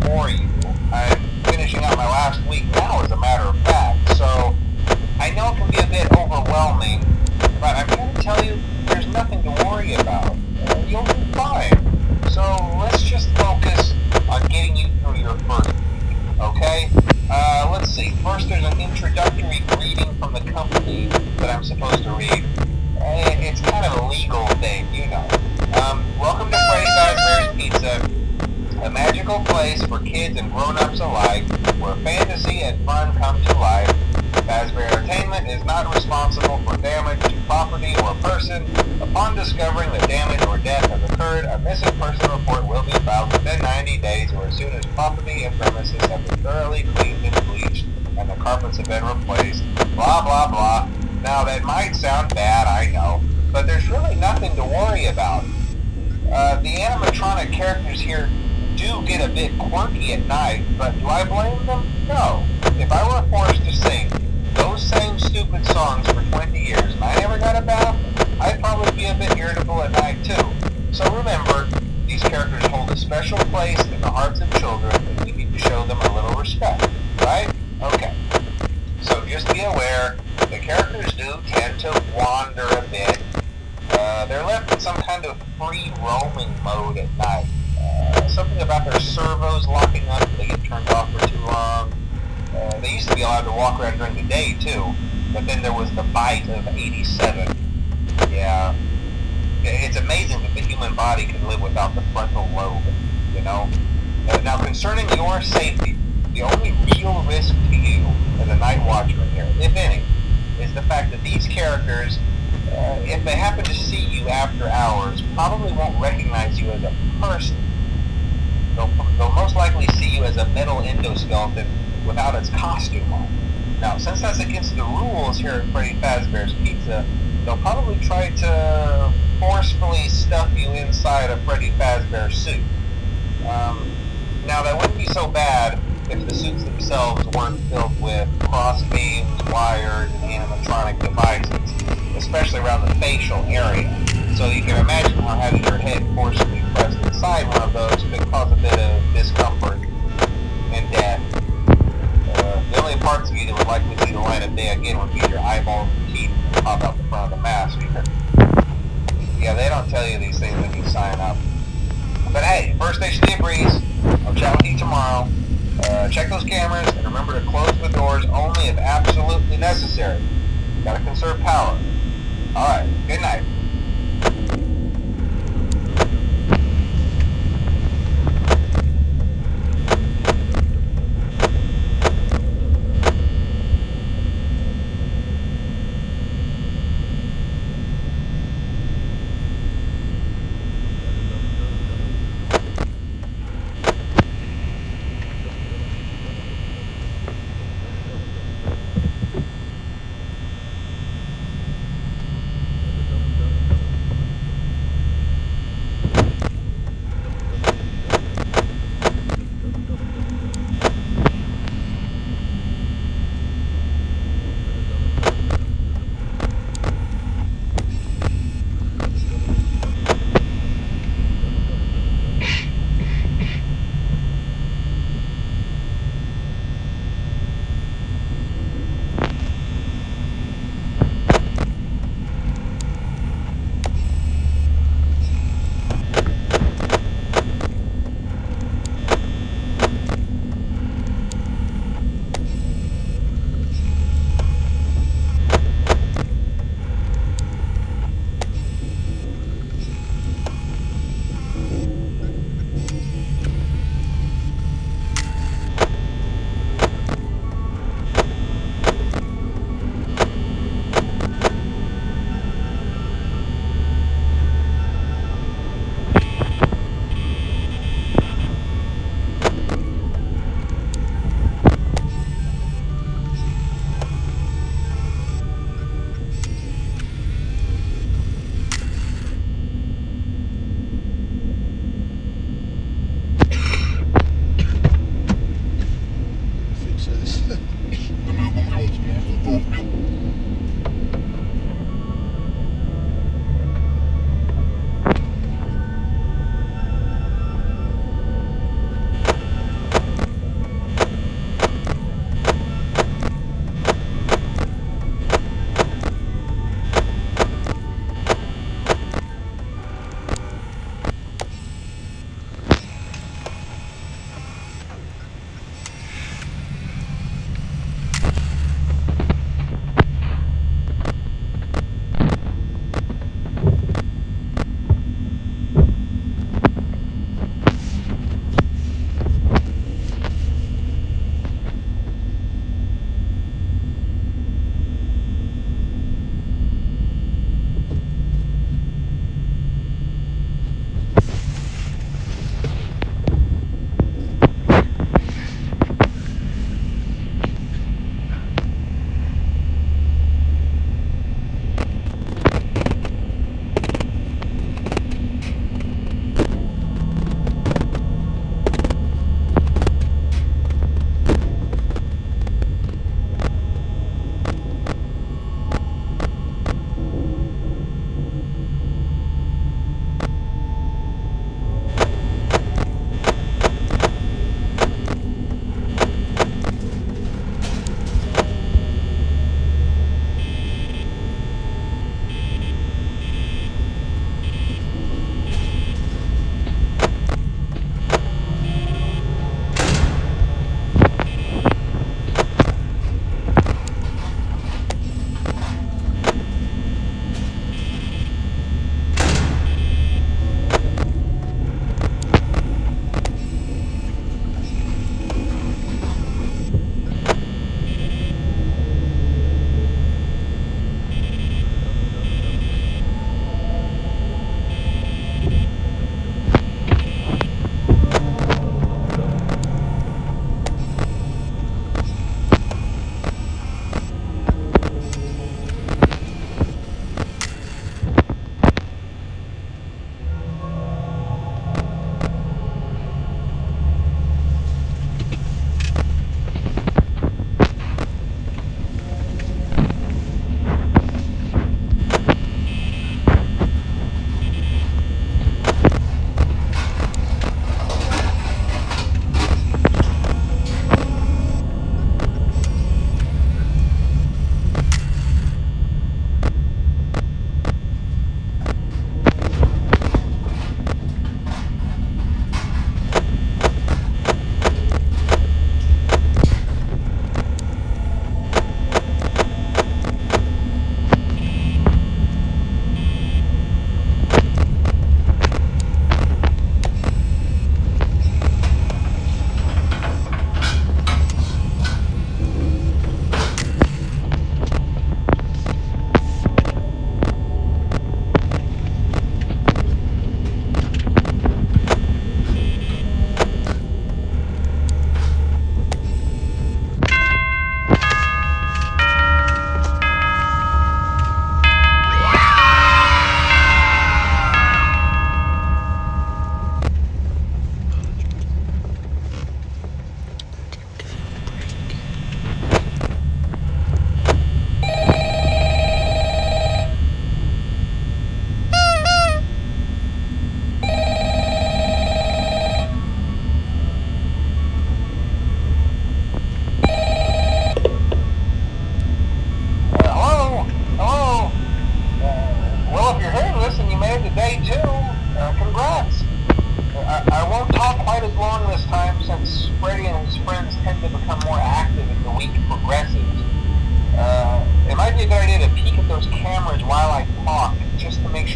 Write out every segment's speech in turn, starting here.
for you. I'm finishing up my last week now, as a matter of fact, so I know it can be a bit overwhelming, but I'm here to tell you there's nothing to worry about. You'll be fine. So let's just focus on getting you through your first week, okay? Let's see. First, there's an introductory greeting from the company that I'm supposed to read. It's kind of a legal thing, you know. Welcome to Freddy Fazbear's Pizza, a magical place for kids and grown-ups alike, where fantasy and fun come to life. Fazbear Entertainment is not responsible for damage to property or person. Upon discovering that damage or death has occurred, a missing person report will be filed within 90 days or as soon as property and premises have been thoroughly cleaned and bleached and the carpets have been replaced. Blah, blah, blah. Now, that might sound bad, I know, but there's really nothing to worry about. The animatronic characters here do get a bit quirky at night, but do I blame them? No. If I were forced to sing those same stupid songs for 20 years and I never got a bath, I'd probably be a bit irritable at night too. So remember, these characters hold a special place in the hearts of children and we need to show them a little respect, right? Okay. So just be aware, the characters do tend to wander a bit. They're left in some kind of free roaming mode at night. Something about their servos locking up if they get turned off for too long. They used to be allowed to walk around during the day too, but then there was the bite of 87. Yeah. It's amazing that the human body can live without the frontal lobe, you know? Now concerning your safety, the only real risk to you as a night watchman here, if any, is the fact that these characters, if they happen to see you after hours, probably won't recognize you as a person. They'll most likely see you as a metal endoskeleton without its costume on. Now, since that's against the rules here at Freddy Fazbear's Pizza, they'll probably try to forcefully stuff you inside a Freddy Fazbear suit. Now, that wouldn't be so bad if the suits themselves weren't filled with cross beams, wires, and animatronic devices, especially around the facial area. So you can imagine how having your head forcibly pressed inside one of those could cause a bit of discomfort and death. The only parts of you that would likely see the light of day again would be your eyeballs and teeth that pop out the front of the mask. Yeah, they don't tell you these things when you sign up. But hey, first station debriefs. I'll chat with you tomorrow. Check those cameras and remember to close the doors only if absolutely necessary. Gotta conserve power. Alright, good night.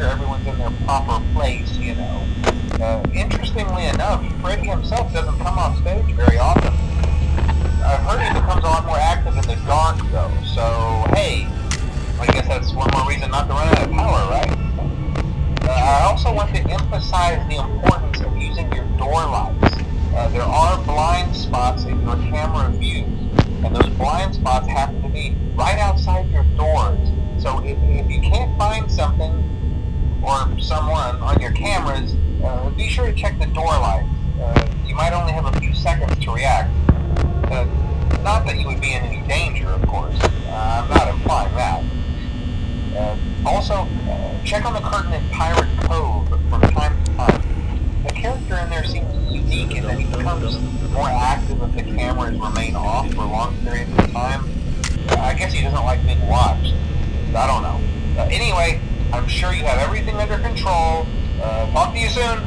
sure everyone's in their proper place, you know. Interestingly enough, Freddy himself doesn't come off stage very often. I've heard he becomes a lot more active in the dark, though, so hey, I guess that's one more reason not to run out of power, right? I also want to emphasize the importance of using your door lights. There are blind spots in your camera views, and those blind spots happen to be right outside your doors. So if you can't find something or someone on your cameras, be sure to check the door lights. You might only have a few seconds to react. Not that you would be in any danger, of course. I'm not implying that. Also, check on the curtain in Pirate Cove from time to time. The character in there seems unique in that he becomes more active if the cameras remain off for long periods of time. I guess he doesn't like being watched. I don't know. Anyway, I'm sure you have everything under control. Talk to you soon.